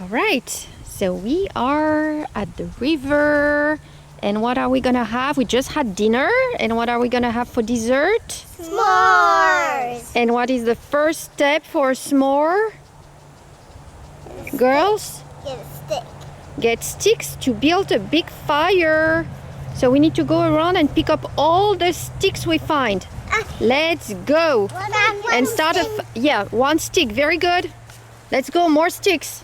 All right, so we are at the river. And what are we gonna have? We just had dinner. And what are we gonna have for dessert? S'mores! And what is the first step for a s'more? Girls? Get a stick. Get sticks to build a big fire. So we need to go around and pick up all the sticks we find. Let's go. And start one stick. Very good. Let's go, more sticks.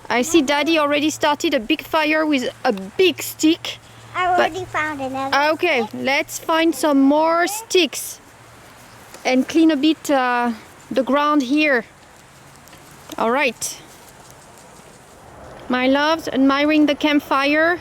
I see Daddy already started a big fire with a big stick. I already found another. Okay, let's find some more sticks and clean a bit the ground here. All right. My loves, admiring the campfire.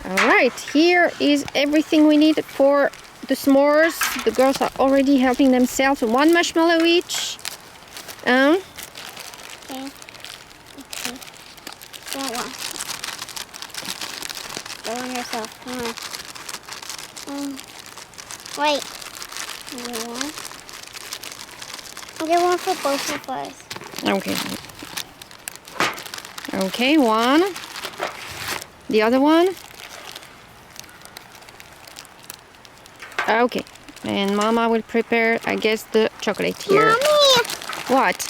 Alright, here is everything we need for the s'mores. The girls are already helping themselves. One marshmallow each. Okay. That one. Go on yourself. Come on. Wait. One. I'll get one for both of us. Okay. Okay, one. The other one. Okay, and Mama will prepare, I guess, the chocolate here. Mommy! What?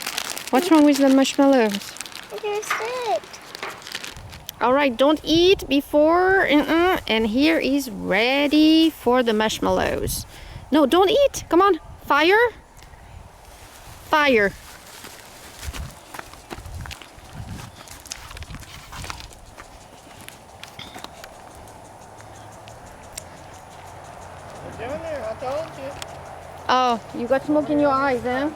What's wrong with the marshmallows? They're sick. All right, don't eat before. And here is ready for the marshmallows. No, don't eat. Come on. Fire. Fire. Down there, I told you. Oh, you got smoke in your eyes, eh?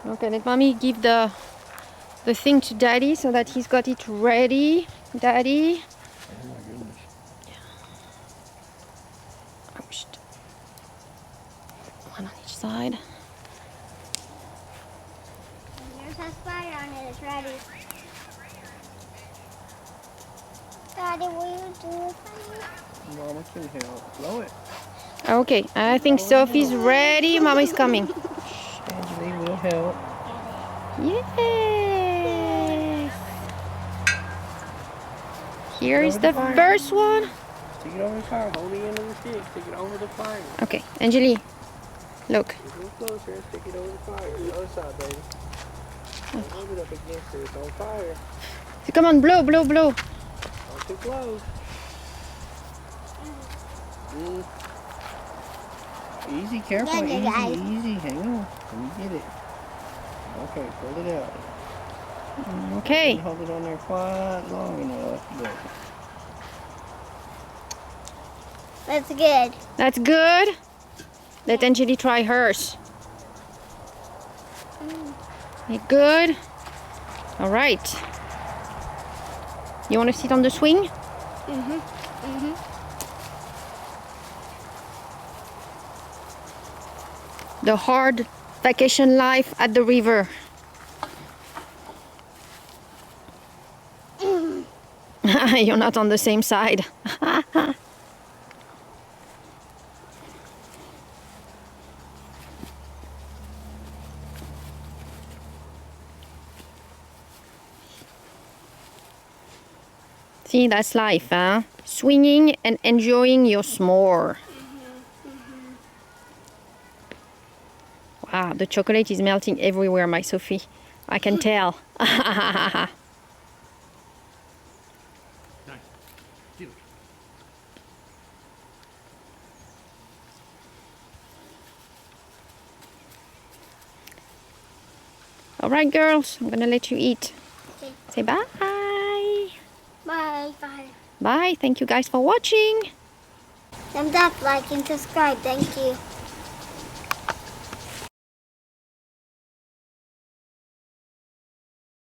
Okay, let Mommy give the thing to Daddy so that he's got it ready. Daddy. Oh my goodness. Oh, shit. One on each side. Yours has fire on it. It's ready. Daddy, will you do it for me? Mama can help. Blow it. Okay, I think Sophie's ready. Mommy's coming. Angela will help. Yes! Here is Over the the fire. first one. Stick it over the fire. Hold the end of the stick. Stick it over the fire. Okay, Angeli, look. Get a little closer and stick it over the fire. The other side, baby. Don't hold it up against it. It's on fire. So come on, blow, blow, blow. Not too close. Easy, careful, Yeah, you guys. easy. Hang on. Let me get it. Okay, pull it out. Okay. Hold it on there quite long enough. Good. That's good. That's good. Let Angeli try hers. You good? All right. You want to sit on the swing? The hard vacation life at the river. You're not on the same side. See, that's life, huh? Swinging and enjoying your s'more. Wow, the chocolate is melting everywhere, my Sophie. I can tell. All right, girls, I'm gonna let you eat. Okay. Say bye. Bye. Bye. Bye. Thank you guys for watching. Thumbs up, like, and subscribe. Thank you.